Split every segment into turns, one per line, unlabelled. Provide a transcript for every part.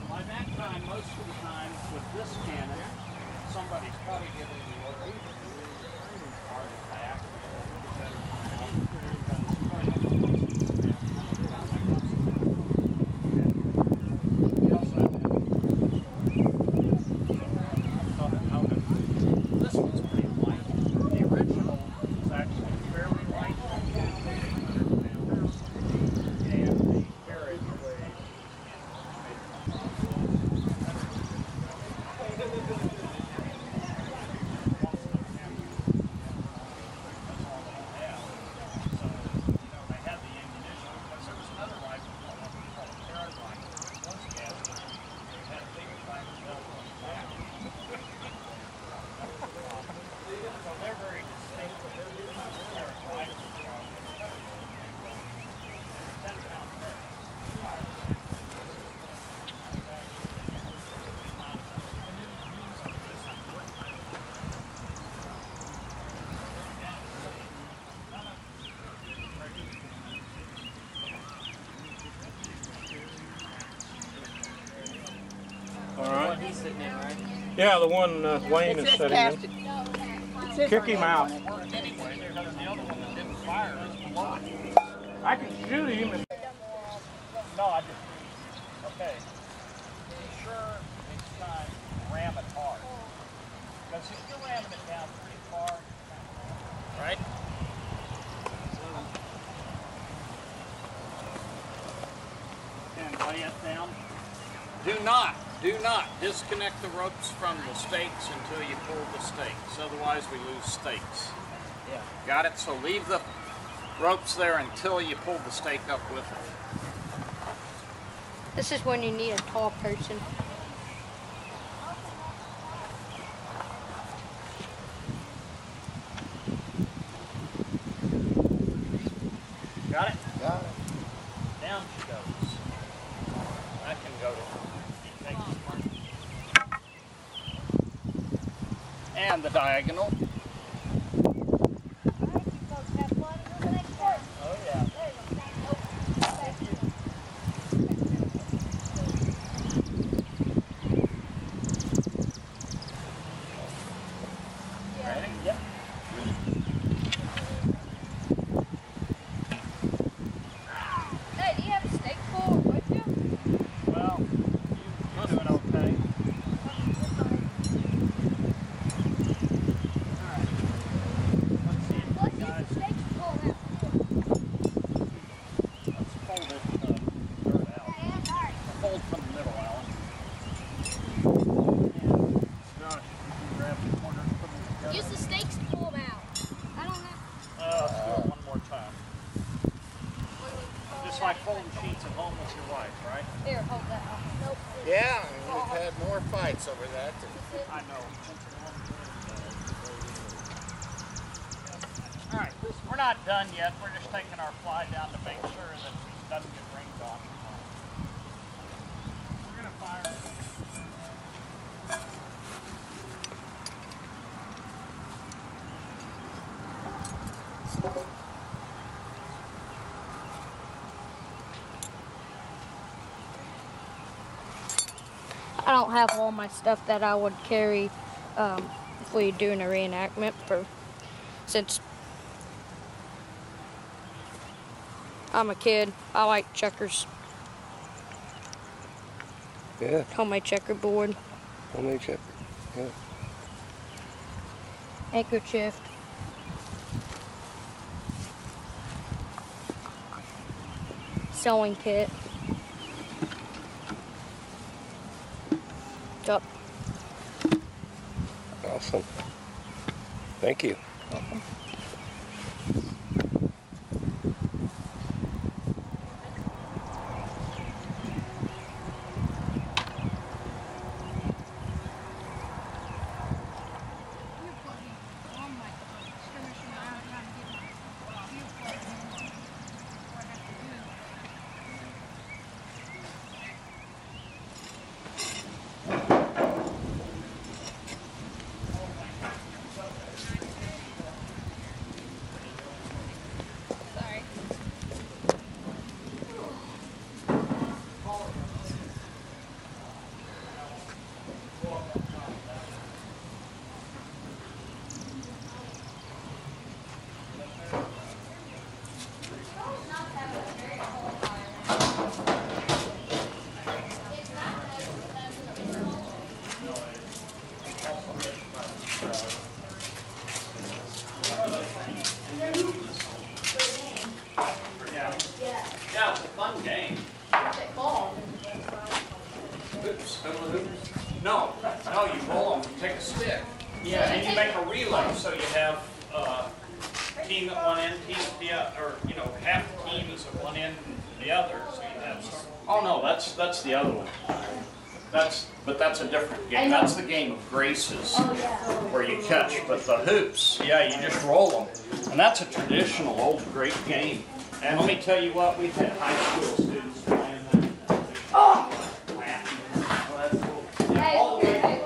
By that time, most of the time, with this cannon, somebody's probably giving the order artifact. This one's pretty light. The original is actually fairly light. And the carriage weighs.
Yeah, the one Wayne is sitting in. Kick him out. I can shoot him.
No, I just. Okay. Be sure next time ram it hard. Because if you're ramming it down pretty far, right? And lay it down. Do not disconnect the ropes from the stakes until you pull the stakes. Otherwise we lose stakes. Yeah. Got it? So leave the ropes there until you pull the stake up with it.
This is when you need a tall person.
Got it?
Got it.
Down she goes. I can go to and the diagonal. Oh yeah. Ready? Yep.
Hey, do you have a stake pull with you?
Well, you're doing okay.
Use the stakes to pull them out. I don't know.
Let's do it one more time. Just like folding sheets at home with your wife, right?
Here, hold that. Nope.
Yeah, we've had more fights over that.
I know. Alright, we're not done yet. We're just taking our fly down to make sure that she doesn't get rained on. We're going to fire.
I don't have all my stuff that I would carry if we doing a reenactment since I'm a kid. I like checkers.
Yeah.
Homemade checkerboard.
Homemade checker. Yeah.
Handkerchief. Sewing kit. Cup.
Awesome. Thank you.
Welcome.
or you know, half the teams at one end and the other. So you have. Oh no, that's the other one. But that's a different game. That's the game of graces, where you catch. But the hoops, yeah, you just roll them, and that's a traditional old great game. And let me tell you what, we've had high school students playing that. Oh, that's cool. Yeah, all the way.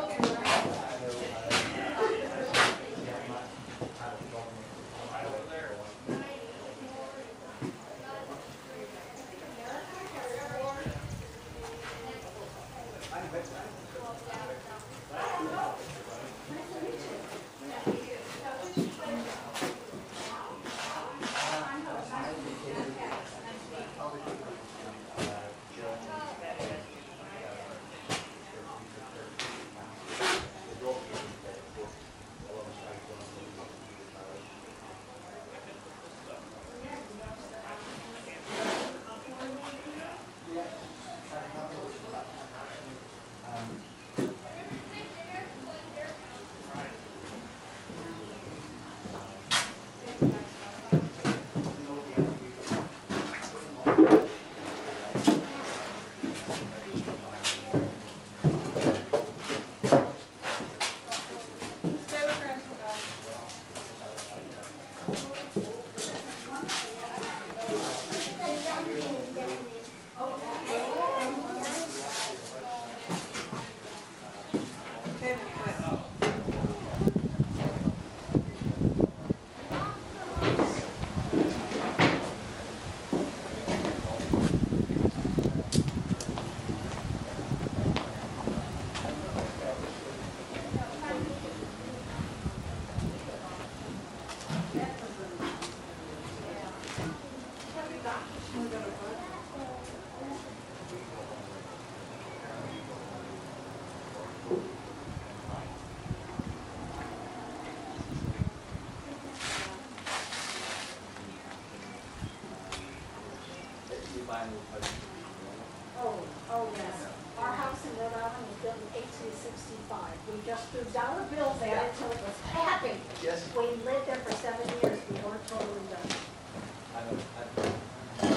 Oh, yes. Our house in Rhode Island was built in 1865. We just threw dollar bills at it until it was happy.
Yes.
We lived there for 7 years. We weren't totally done.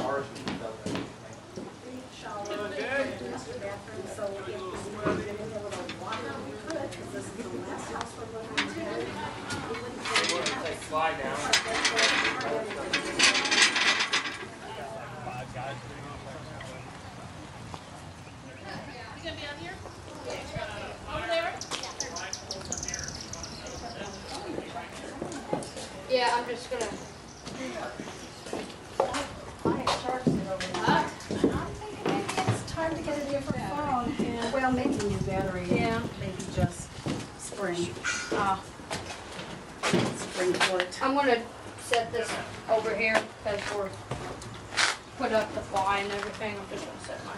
Ours was built in
Shower, master bathroom, so if we wanted to get in there with a water, we could, because this is the last house we're living in. We wouldn't get in the house.
slide down.
Yeah, I'm just gonna.
I'm thinking maybe it's time to get a different phone. Yeah. Well, maybe new battery.
Yeah.
Maybe just spring. Spring port.
I'm gonna set this over here because we're put up the fly and everything. I'm just gonna set my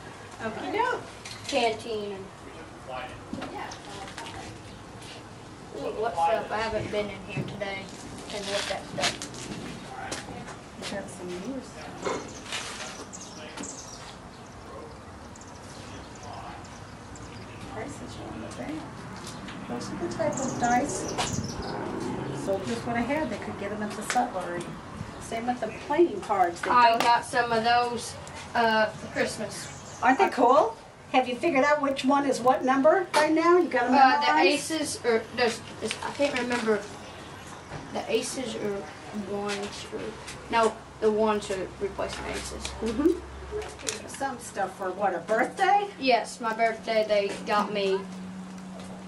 canteen and what stuff. I haven't been in here today and what that stuff.
We got some new stuff. Prices are on the back. Those are the type of dice soldiers would have had. They could get them at the sutlery. Same with the playing cards. They
I
don't-
got some of those for Christmas.
Aren't they cool? Have you figured out which one is what number by now? You got them memorized?
The aces, or I can't remember. The aces or ones, or no, the ones are replacing aces.
Mm-hmm. Some stuff for what, a birthday?
Yes, my birthday they got me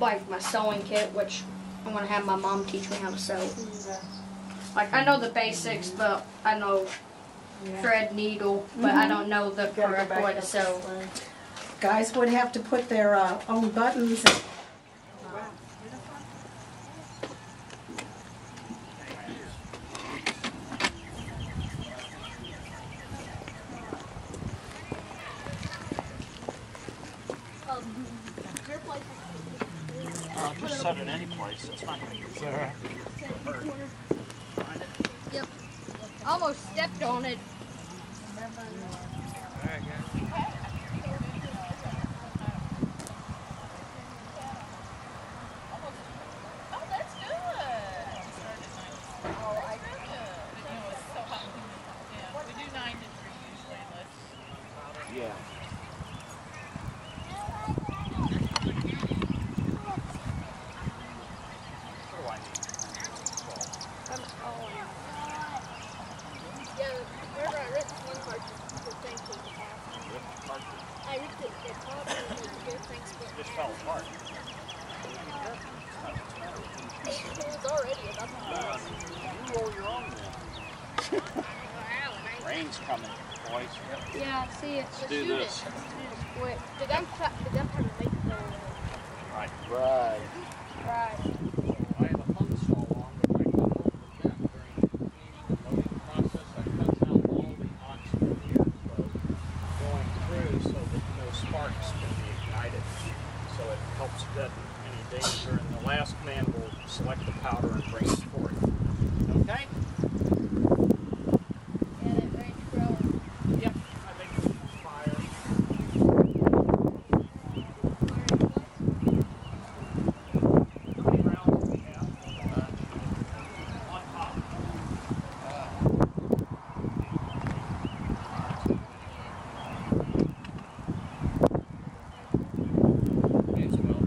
like my sewing kit, which I'm gonna have my mom teach me how to sew. Like I know the basics, but I know thread, needle, but I don't know the correct way to sew.
Guys would have to put their own buttons. And
Just set it any place. It's not going to be
Yep. Almost stepped on it.
Yeah.
Yeah, wherever I ripped one part, the thing came apart. I ripped it apart and the things split.
Just fell apart.
It was already about to bust.
You roll your own then. Rain's coming, boys.
Yeah, I see it.
Let's do this.
Quick. The gunpowder make the
Right.
Right.
right.
I have a thumb saw on, which I cut over the vent during the cleaning and loading process. I cut out all the auxiliary airflow going through so that no sparks can be ignited. So it helps deaden any danger. And the last man will select the powder and bring it forth. Okay?
Yeah, that range growing.
Yep. I think it's fire. How many rounds do we have? On top. May as well.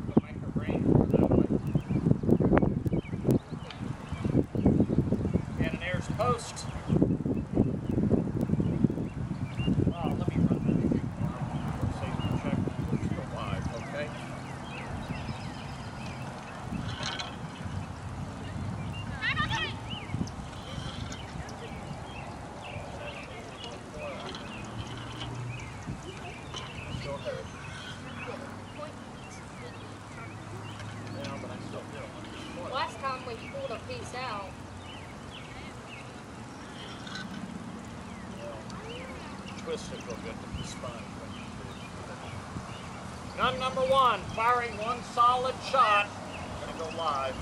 But make a rain for that way. And an air's post. Let me run that again. Safety check. We're still live, okay? Still heard. Yeah, but I still do.
Last time we pulled a piece out.
Twist it real good with the sponge. Gun number one, firing one solid shot. I'm gonna go live.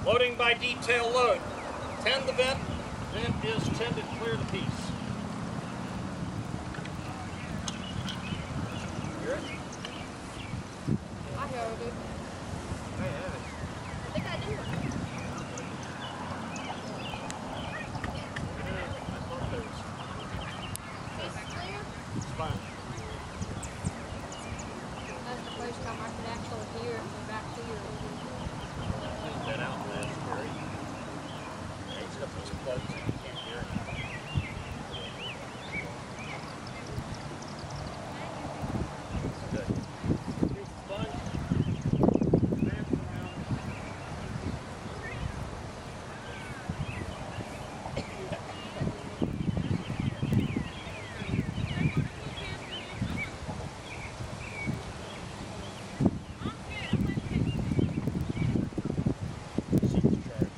Loading by detail load. Tend the vent. Vent is tended clear the piece. Hear it?
I heard it.
I have it.
I think I do.
I thought there was
Piece clear?
sponge.
That's the first time I could actually hear it from back here.
Clean that out, that's scary. It's got those plugs in, you can't hear it. Good. Here's the sponge. Advance around. Seats charged.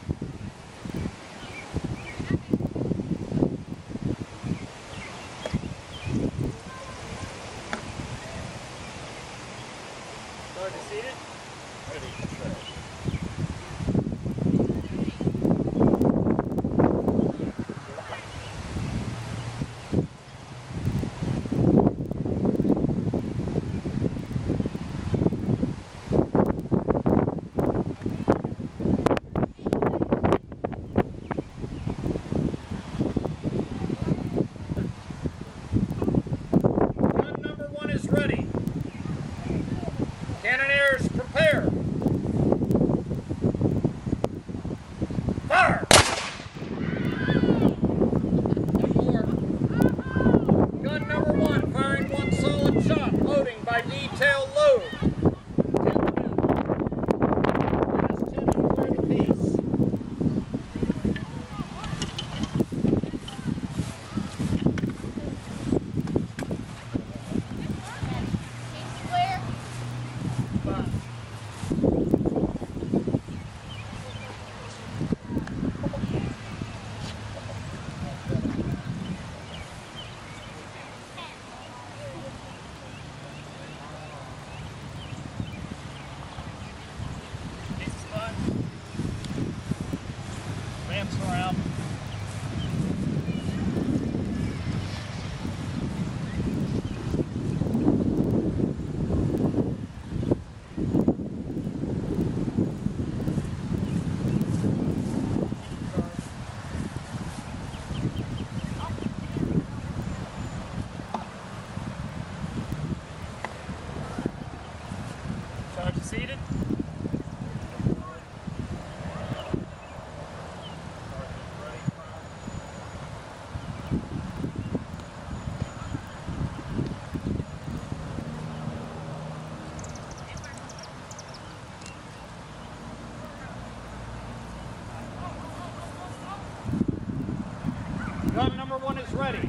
Gun number 1 is ready.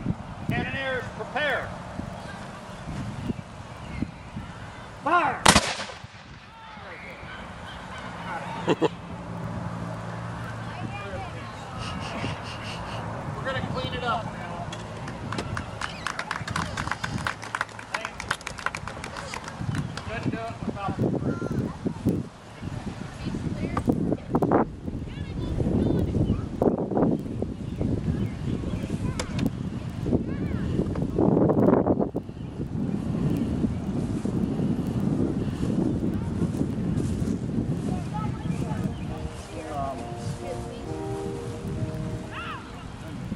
Cannoneers, prepare. Fire! We're going to clean it up now. Couldn't do it without the crew.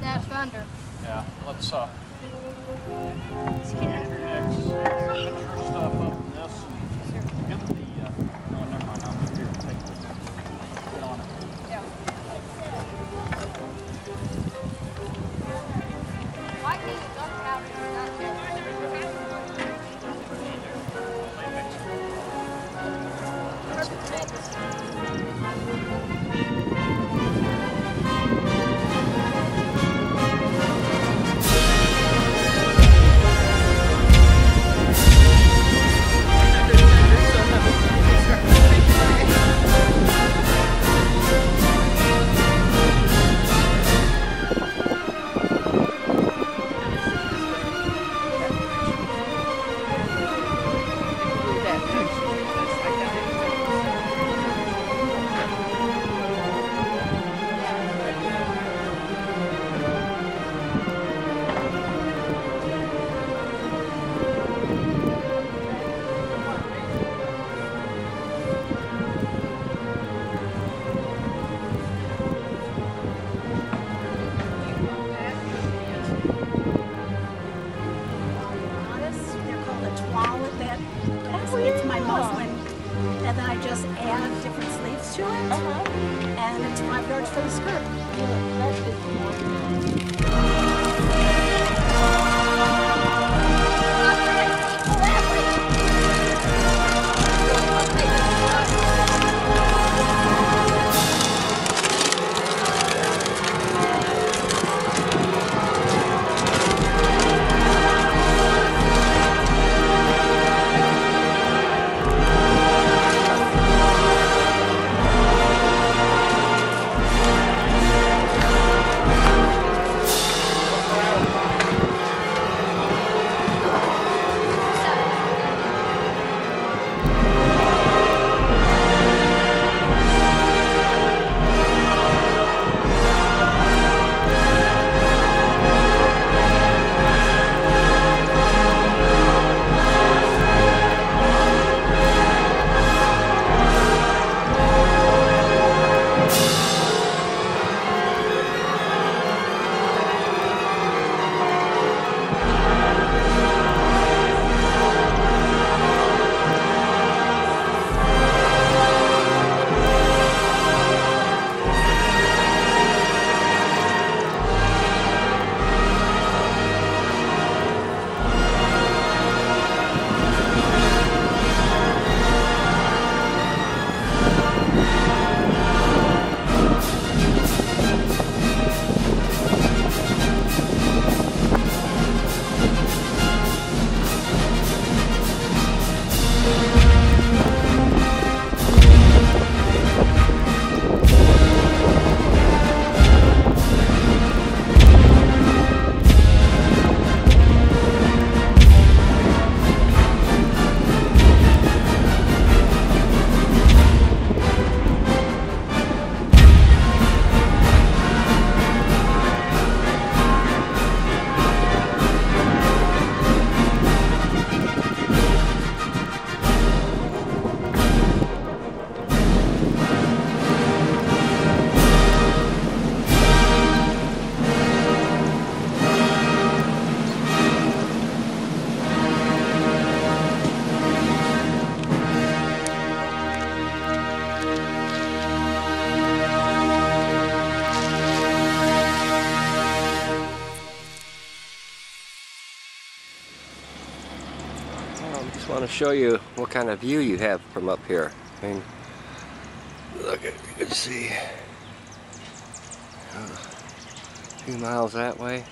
That's thunder.
Yeah, let's get your stuff up in this and get the, no, never mind, I'll here, take this. Get on it.
Yeah. Why can't you duck out and not
It's my muslin, and then I just add different sleeves to it, and it's $5 for the skirt.
I just want to show you what kind of view you have from up here. I mean, look at, you can see few miles that way.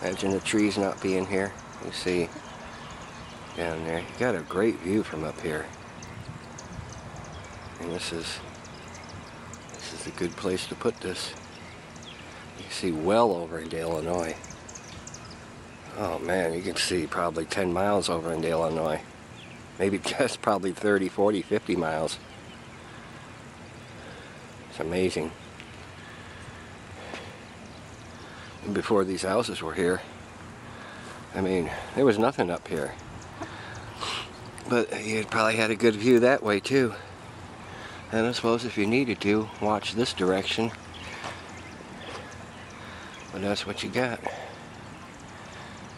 Imagine the trees not being here. You see down there. You got a great view from up here. And this is a good place to put this. You can see well over into Illinois. Oh man, you can see probably 10 miles over into Illinois. Maybe just probably 30, 40, 50 miles. It's amazing. And before these houses were here, I mean, there was nothing up here. But you probably had a good view that way too. And I suppose if you needed to, watch this direction. But that's what you got.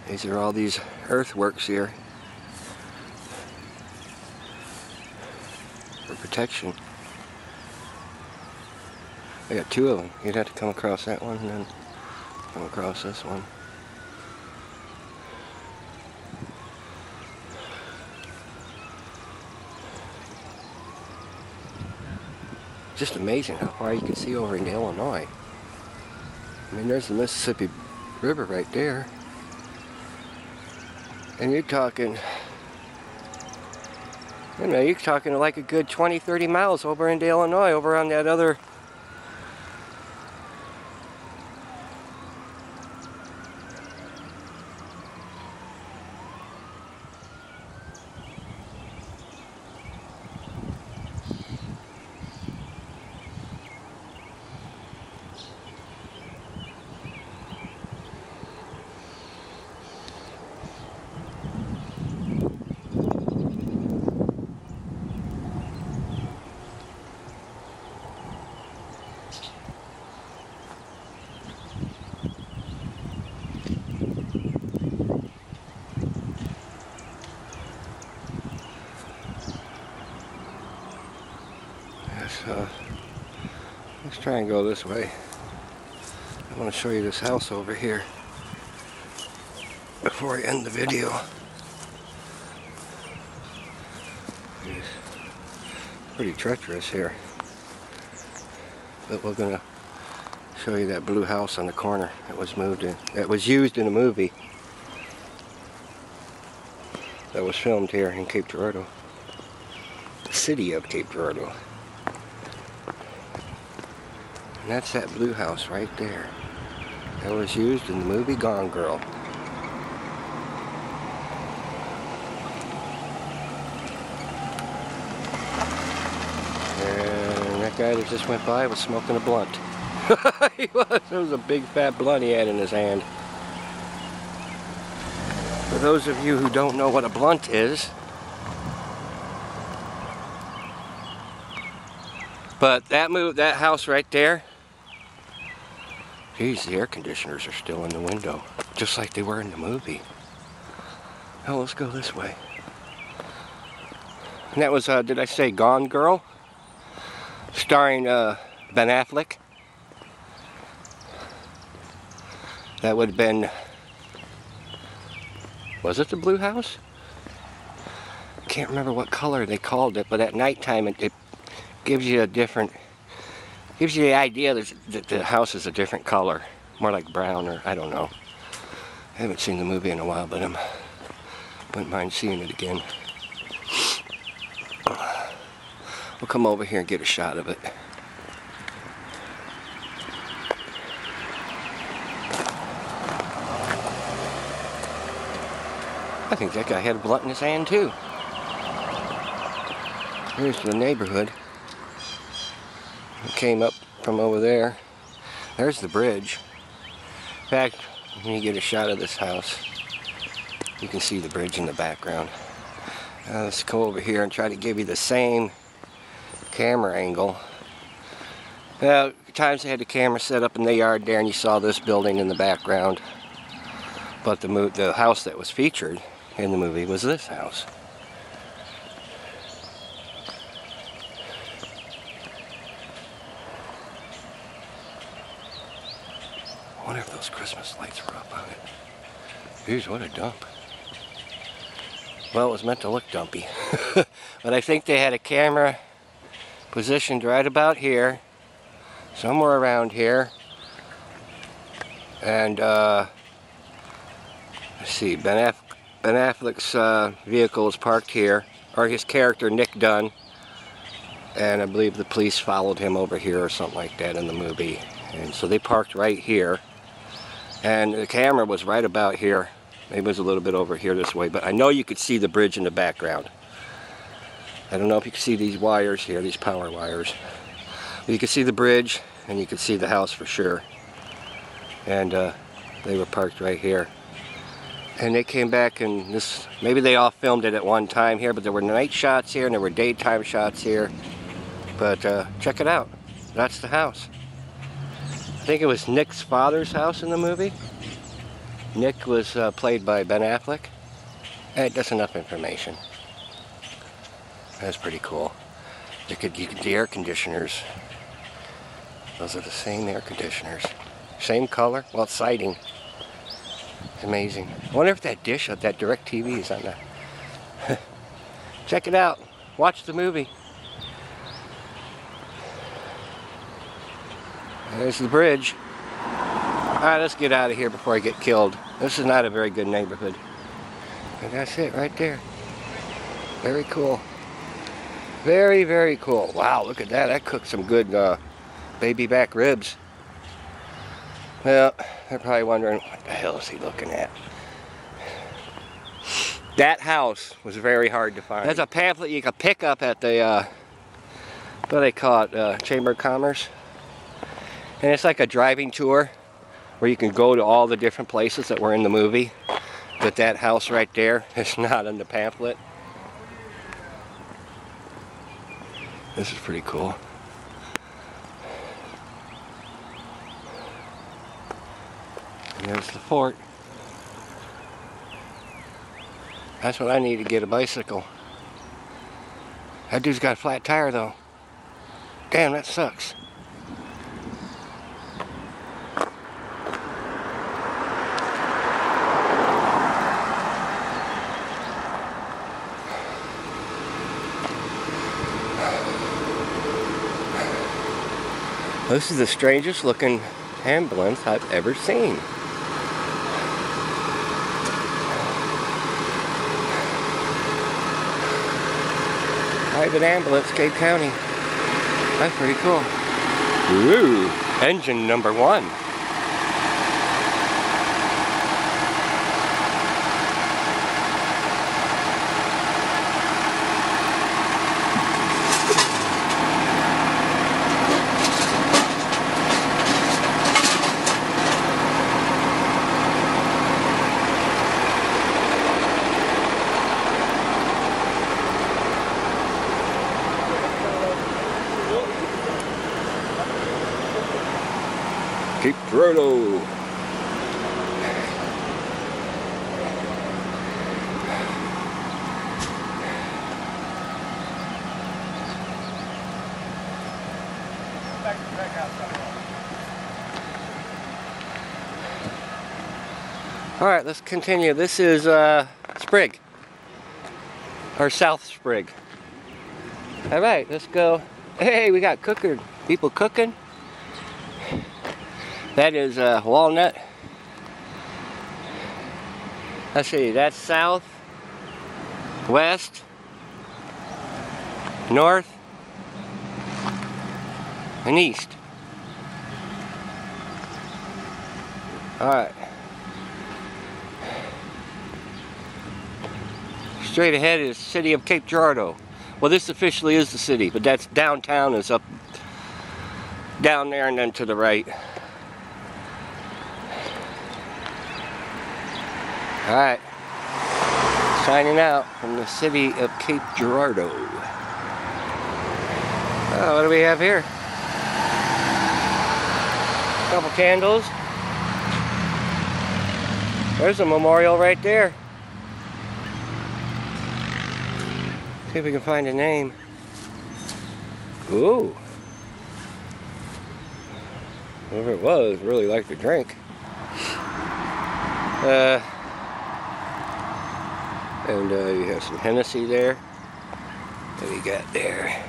These are all these earthworks here for protection. I got two of them. You'd have to come across that one and then come across this one. Just amazing how far you can see over into Illinois. I mean, there's the Mississippi River right there. And you're talking, you know, you're talking like a good 20, 30 miles over into Illinois, over on that other. Let's try and go this way. I want to show you this house over here before I end the video. It's pretty treacherous here, but we're gonna show you that blue house on the corner that was moved in, that was used in a movie that was filmed here in Cape Girardeau, the city of Cape Girardeau. And that's that blue house right there that was used in the movie Gone Girl. And that guy that just went by was smoking a blunt. He was. It was a big fat blunt he had in his hand. For those of you who don't know what a blunt is, but that house right there, geez, the air conditioners are still in the window, just like they were in the movie. Oh, let's go this way. And that was, did I say Gone Girl? Starring Ben Affleck. That would have been, was it the blue house? I can't remember what color they called it, but at nighttime it gives you a different, gives you the idea that the house is a different color, more like brown, or I don't know. I haven't seen the movie in a while, but I wouldn't mind seeing it again. We'll come over here and get a shot of it. I think that guy had a blunt in his hand too. Here's the neighborhood. It came up from over there. There's the bridge. In fact, when you get a shot of this house, you can see the bridge in the background. Let's go over here and try to give you the same camera angle. Well, times they had the camera set up in the yard there and you saw this building in the background. But the house that was featured in the movie was this house. I wonder if those Christmas lights were up on it. Geez, what a dump. Well, it was meant to look dumpy. But I think they had a camera positioned right about here, somewhere around here. And let's see, Ben Affleck's vehicle is parked here, or his character Nick Dunn, and I believe the police followed him over here or something like that in the movie, and so they parked right here, and the camera was right about here. Maybe it was a little bit over here this way, but I know you could see the bridge in the background. I don't know if you can see these wires here, these power wires. But you can see the bridge, and you can see the house for sure. And they were parked right here. And they came back, and this, maybe they all filmed it at one time here, but there were night shots here, and there were daytime shots here. But check it out. That's the house. I think it was Nick's father's house in the movie. Nick was played by Ben Affleck. And that's enough information. That's pretty cool. You can the air conditioners. Those are the same air conditioners. Same color. Well, it's siding. It's amazing. I wonder if that dish, that DirecTV is on that. Check it out. Watch the movie. There's the bridge. Alright, let's get out of here before I get killed. This is not a very good neighborhood. And that's it right there. Very cool. Very, very cool. Wow, look at that. That cooked some good baby back ribs. Well, they're probably wondering, what the hell is he looking at? That house was very hard to find. There's a pamphlet you can pick up at the, what do they call it, Chamber of Commerce. And it's like a driving tour where you can go to all the different places that were in the movie. But that house right there is not in the pamphlet. This is pretty cool. And there's the fort. That's what I need to get a bicycle. That dude's got a flat tire though. Damn, that sucks. This is the strangest looking ambulance I've ever seen. Private ambulance, Cape County. That's pretty cool. Ooh, engine number 1. Girardeau. All right, let's continue. This is Sprig, or South Sprig. All right, let's go. Hey, we got people cooking. That is Walnut. Let's see, that's south, west, north, and east. Alright. Straight ahead is the city of Cape Girardeau. Well, this officially is the city, but that's downtown is up down there and then to the right. Alright, signing out from the city of Cape Girardeau. Oh, what do we have here? A couple candles. There's a memorial right there. See if we can find a name. Ooh. Whoever it was really liked to drink. And you have some Hennessy there. What do we got there?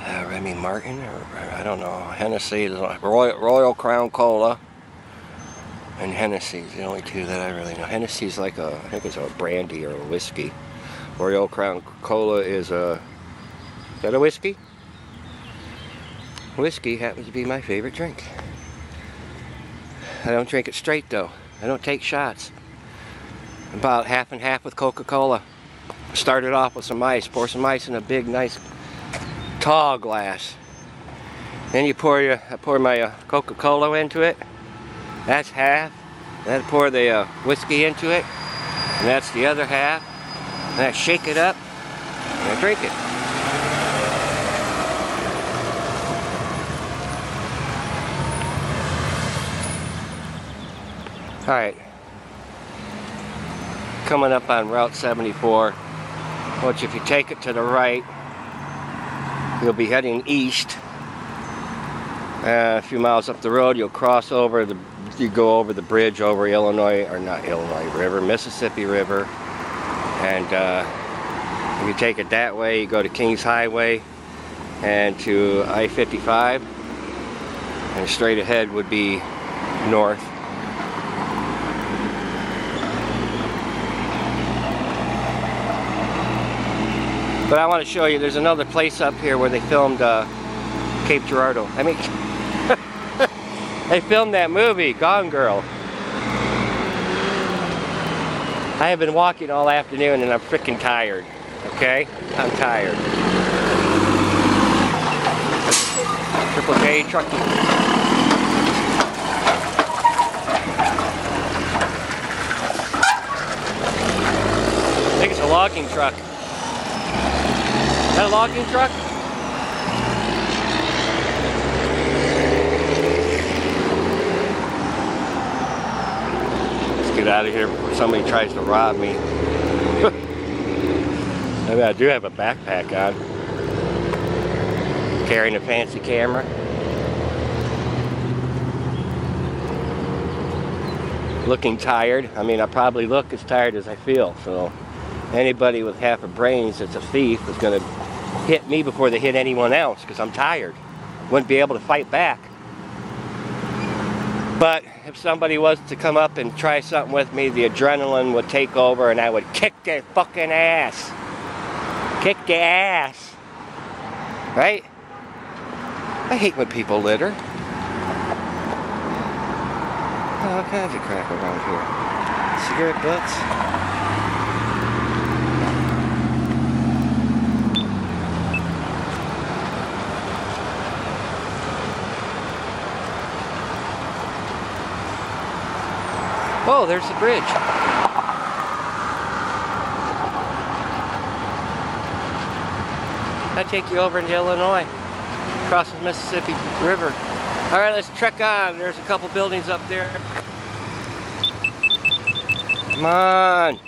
Remy Martin, or I don't know. Hennessy, Royal Crown Cola, and Hennessy's the only two that I really know. Hennessy's like I think it's a brandy or a whiskey. Royal Crown Cola is that a whiskey? Whiskey happens to be my favorite drink. I don't drink it straight though. I don't take shots. About half and half with Coca-Cola. Started off with some ice. Pour some ice in a big, nice, tall glass. Then you I pour my Coca-Cola into it. That's half. Then I pour the whiskey into it. And that's the other half. And I shake it up. And I drink it. Alright. Coming up on Route 74. Which if you take it to the right, you'll be heading east. A few miles up the road, you'll cross over you go over the bridge over Mississippi River. And if you take it that way, you go to Kings Highway and to I-55. And straight ahead would be north. But I want to show you, there's another place up here where they filmed Cape Girardeau. I mean, they filmed that movie, Gone Girl. I have been walking all afternoon and I'm freaking tired, okay? I'm tired. Triple J trucking. I think it's a logging truck. Is that a logging truck? Let's get out of here before somebody tries to rob me. I mean, I do have a backpack on. Carrying a fancy camera. Looking tired. I mean, I probably look as tired as I feel, so anybody with half a brains that's a thief is going to hit me before they hit anyone else because I'm tired. Wouldn't be able to fight back. But if somebody was to come up and try something with me, the adrenaline would take over and I would kick their fucking ass. Kick their ass. Right? I hate when people litter. All kinds of crap around here. Cigarette butts. Oh, there's the bridge. That'll take you over into Illinois, across the Mississippi River. All right, let's trek on. There's a couple buildings up there. Come on.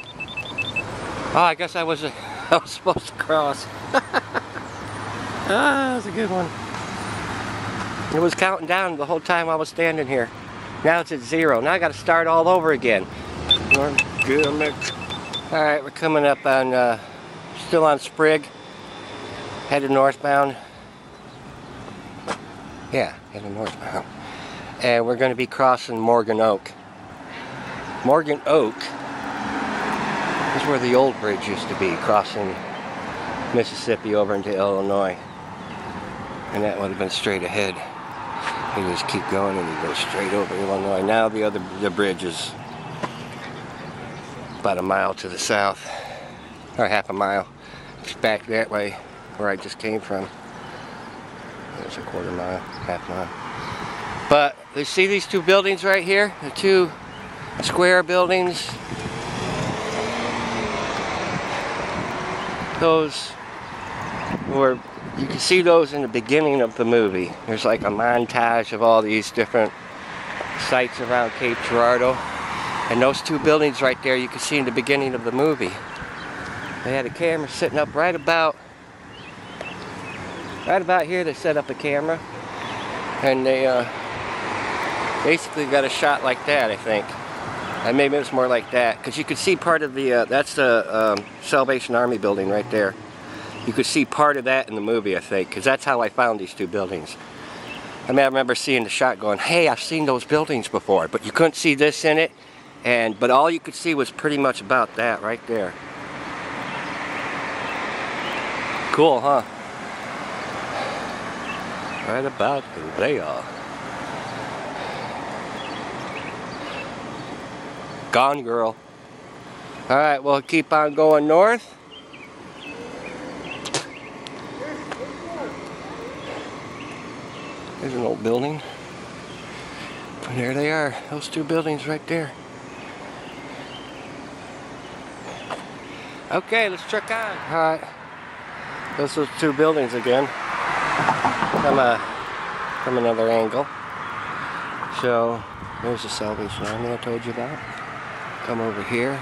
Oh, I guess I was supposed to cross. Ah, that was a good one. It was counting down the whole time I was standing here. Now it's at 0. Now I got to start all over again. Alright, we're coming up on, still on Sprig. Headed northbound. Yeah, headed northbound. And we're going to be crossing Morgan Oak. Morgan Oak is where the old bridge used to be, crossing Mississippi over into Illinois. And that would have been straight ahead. You just keep going and you go straight over Illinois. Now the bridge is about a mile to the south, or half a mile. It's back that way where I just came from. There's a quarter mile, half mile. But you see these two buildings right here? The two square buildings. Those were, you can see those in the beginning of the movie. There's like a montage of all these different sites around Cape Girardeau. And those two buildings right there you can see in the beginning of the movie. They had a camera sitting up right about here. They set up a camera. And they basically got a shot like that, I think. And maybe it's more like that. Because you could see part of the, that's the Salvation Army building right there. You could see part of that in the movie, I think, because that's how I found these two buildings. I mean, I remember seeing the shot going, hey, I've seen those buildings before, but you couldn't see this in it, but all you could see was pretty much about that right there. Cool, huh? Right about there. Gone, girl. Alright, we'll keep on going north. There's an old building. And there they are, those two buildings right there. Okay, let's check on. Alright. Those are two buildings again. From another angle. So, there's the Salvation Army I told you about. Come over here.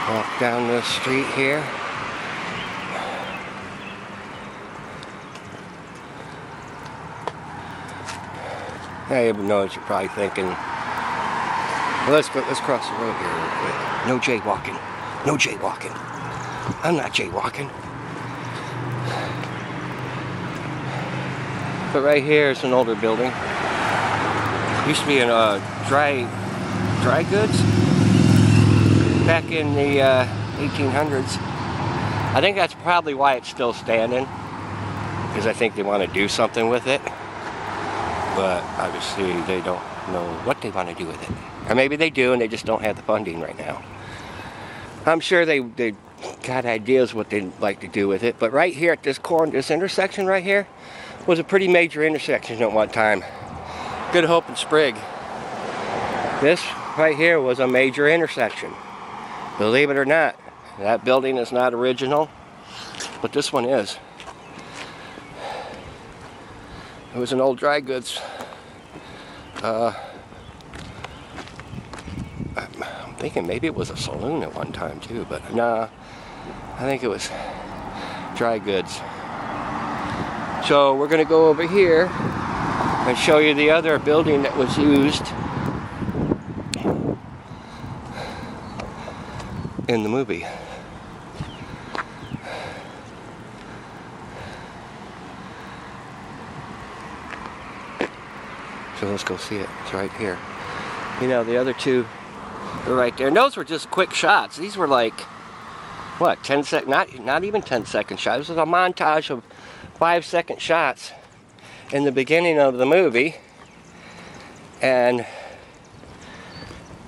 Walk down this street here. I even know what you're probably thinking. Well, let's cross the road here real quick. No jaywalking. No jaywalking. I'm not jaywalking. But right here is an older building. Used to be in dry goods back in the 1800s. I think that's probably why it's still standing, because I think they want to do something with it. But obviously they don't know what they want to do with it. Or maybe they do and they just don't have the funding right now. I'm sure they got ideas what they'd like to do with it. But right here at this corner, this intersection right here, was a pretty major intersection at one time. Good Hope and Sprigg. This right here was a major intersection. Believe it or not, that building is not original, but this one is. It was an old dry goods. I'm thinking maybe it was a saloon at one time too, but nah, I think it was dry goods. So we're gonna go over here and show you the other building that was used in the movie. So let's go see it. It's right here. You know, the other two are right there. And those were just quick shots. These were like, what, 10 sec, not even 10-second shots. This was a montage of 5-second shots in the beginning of the movie. And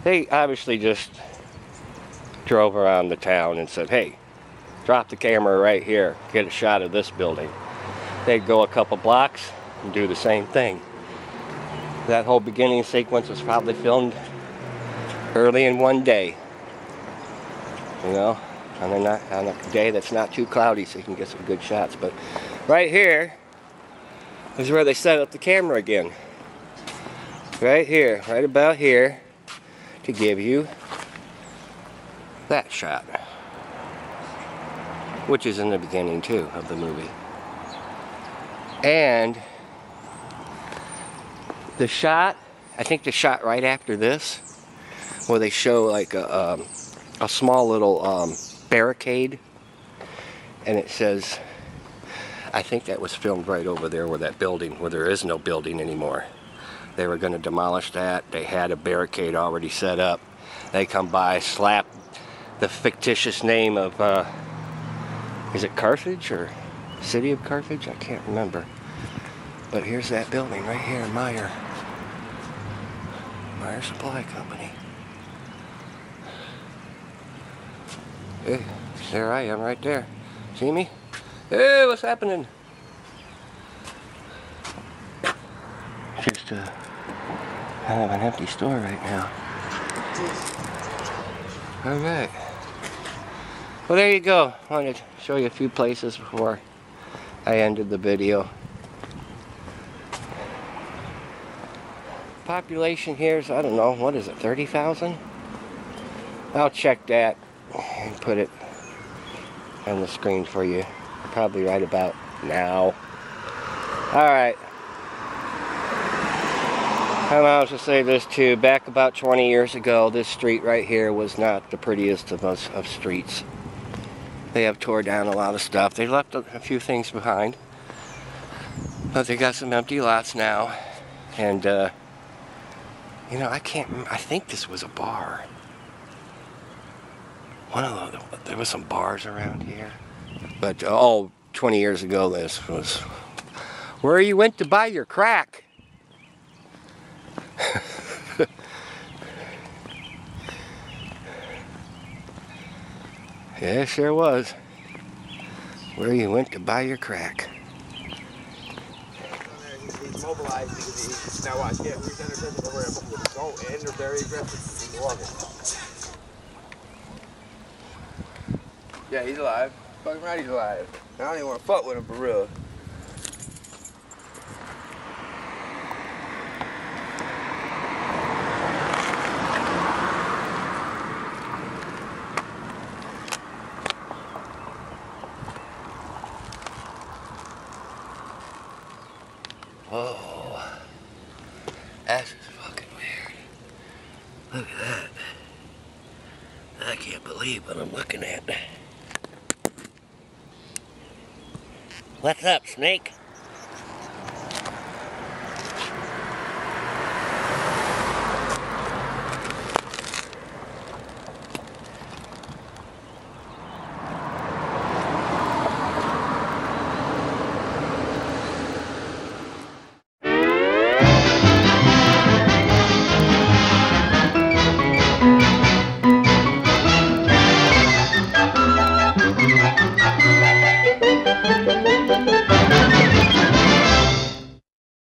they obviously just drove around the town and said, hey, drop the camera right here, get a shot of this building. They'd go a couple blocks and do the same thing. That whole beginning sequence was probably filmed early in one day. You know, on a day that's not too cloudy so you can get some good shots. But right here is where they set up the camera again. Right here, right about here, to give you that shot, which is in the beginning too of the movie. And the shot, I think the shot right after this, where they show like a small little barricade, and it says, I think that was filmed right over there where that building, where there is no building anymore. They were going to demolish that. They had a barricade already set up. They come by, slap the fictitious name of, is it Carthage or City of Carthage? I can't remember. But here's that building right here, Meyer Supply Company. Hey, there I am right there. See me? Hey, what's happening? Just kind of an empty store right now. Alright. Well, there you go. I wanted to show you a few places before I ended the video. Population here is, I don't know, what is it, 30,000? I'll check that and put it on the screen for you. Probably right about now. Alright. I'll just say this too. Back about 20 years ago, this street right here was not the prettiest of streets. They have tore down a lot of stuff. They left a few things behind. But they got some empty lots now. And, you know, I think this was a bar. There was some bars around here. But, 20 years ago this was where you went to buy your crack. Yeah, it sure was. Where you went to buy your crack.
He's mobilized because he's now watch. Yeah, we've done it over and they're very aggressive. He's loving. Yeah, he's alive. Fucking right, he's alive. I don't even want to fuck with him for real.
Whoa. That's just fucking weird. Look at that. I can't believe what I'm looking at. What's up, Snake?